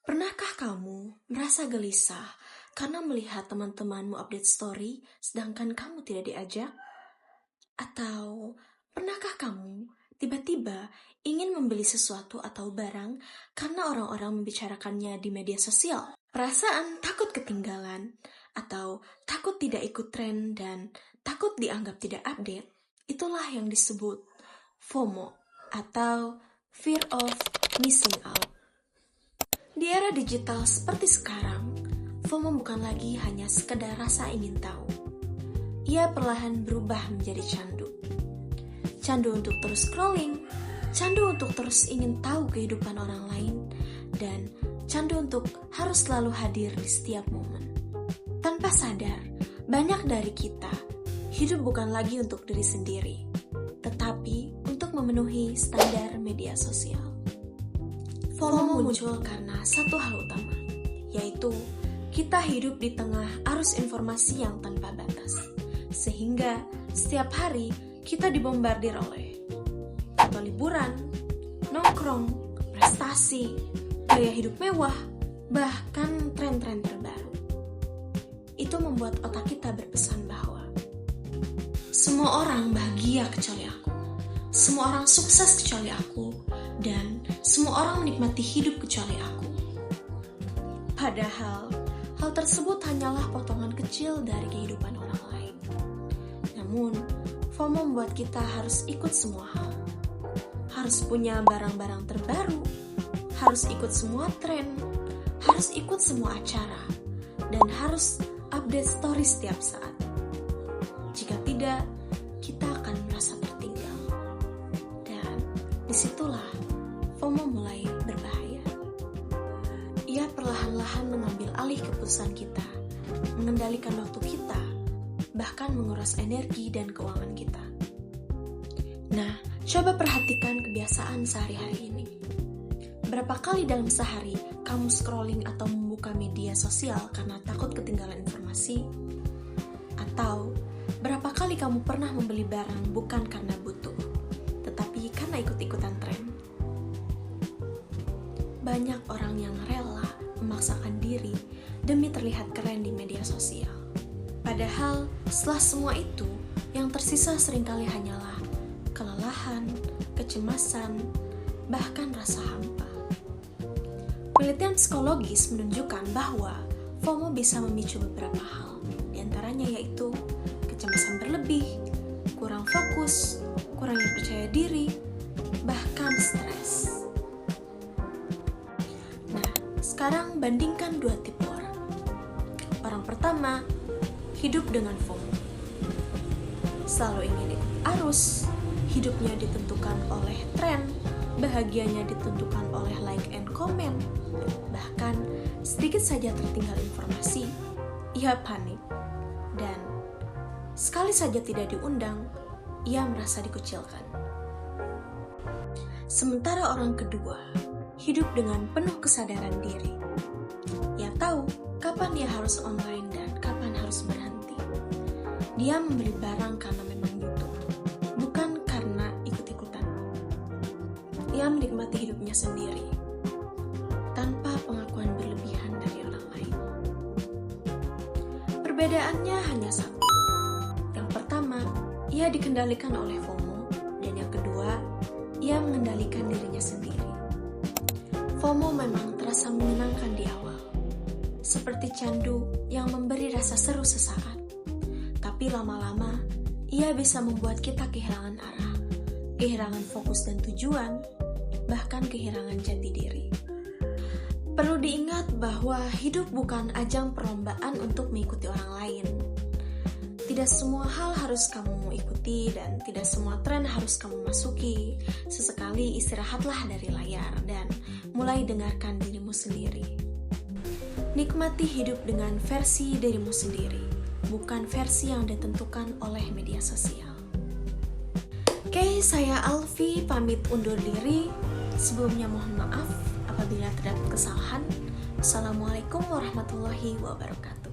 Pernahkah kamu merasa gelisah karena melihat teman-temanmu update story sedangkan kamu tidak diajak? Atau pernahkah kamu tiba-tiba ingin membeli sesuatu atau barang karena orang-orang membicarakannya di media sosial? Perasaan takut ketinggalan atau takut tidak ikut tren dan takut dianggap tidak update, itulah yang disebut FOMO atau Fear of Missing Out. Di era digital seperti sekarang, FOMO bukan lagi hanya sekedar rasa ingin tahu. Ia perlahan berubah menjadi candu. Candu untuk terus scrolling, candu untuk terus ingin tahu kehidupan orang lain, dan candu untuk harus selalu hadir di setiap momen. Tanpa sadar, banyak dari kita hidup bukan lagi untuk diri sendiri, tetapi untuk memenuhi standar media sosial. FOMO muncul karena satu hal utama, yaitu kita hidup di tengah arus informasi yang tanpa batas. Sehingga setiap hari kita dibombardir oleh foto liburan, nongkrong, prestasi, gaya hidup mewah, bahkan tren-tren terbaru. Itu membuat otak kita berpesan bahwa semua orang bahagia kecuali aku, semua orang sukses kecuali aku, dan semua orang menikmati hidup kecuali aku. Padahal, hal tersebut hanyalah potongan kecil dari kehidupan orang lain. Namun, FOMO membuat kita harus ikut semua hal. Harus punya barang-barang terbaru, harus ikut semua tren, harus ikut semua acara, dan harus update story setiap saat. Jika tidak, kita akan merasa tertinggal. Dan disitulah FOMO mulai berbahaya. Ia perlahan-lahan mengambil alih keputusan kita, mengendalikan waktu kita, bahkan menguras energi dan keuangan kita. Nah, coba perhatikan kebiasaan sehari-hari ini. Berapa kali dalam sehari kamu scrolling atau membuka media sosial karena takut ketinggalan informasi? Atau berapa kali kamu pernah membeli barang bukan karena butuh, tetapi karena ikut-ikutan tren? Banyak orang yang rela memaksakan diri demi terlihat keren di media sosial. Padahal setelah semua itu, yang tersisa seringkali hanyalah kelelahan, kecemasan, bahkan rasa hampa. Penelitian psikologis menunjukkan bahwa FOMO bisa memicu beberapa hal, di antaranya yaitu kecemasan berlebih, kurang fokus, kurangnya percaya diri, bahkan stres. Sekarang bandingkan dua tipe orang. Orang pertama, hidup dengan FOMO. Selalu ingin ikut arus, hidupnya ditentukan oleh tren, bahagianya ditentukan oleh like and comment. Bahkan, sedikit saja tertinggal informasi, ia panik. Dan sekali saja tidak diundang, ia merasa dikucilkan. Sementara orang kedua, hidup dengan penuh kesadaran diri. Ia tahu kapan ia harus online dan kapan harus berhenti. Dia membeli barang karena memang butuh, bukan karena ikut-ikutan. Ia menikmati hidupnya sendiri, tanpa pengakuan berlebihan dari orang lain. Perbedaannya hanya satu. Yang pertama, ia dikendalikan oleh FOMO, dan yang kedua, ia mengendalikan dirinya sendiri. FOMO memang terasa menyenangkan di awal, seperti candu yang memberi rasa seru sesaat. Tapi lama-lama, ia bisa membuat kita kehilangan arah, kehilangan fokus dan tujuan, bahkan kehilangan jati diri. Perlu diingat bahwa hidup bukan ajang perlombaan untuk mengikuti orang lain. Tidak semua hal harus kamu ikuti dan tidak semua tren harus kamu masuki. Sesekali istirahatlah dari layar dan mulai dengarkan dirimu sendiri. Nikmati hidup dengan versi dirimu sendiri, bukan versi yang ditentukan oleh media sosial. Oke, saya Alfi pamit undur diri. Sebelumnya mohon maaf apabila terdapat kesalahan. Assalamualaikum warahmatullahi wabarakatuh.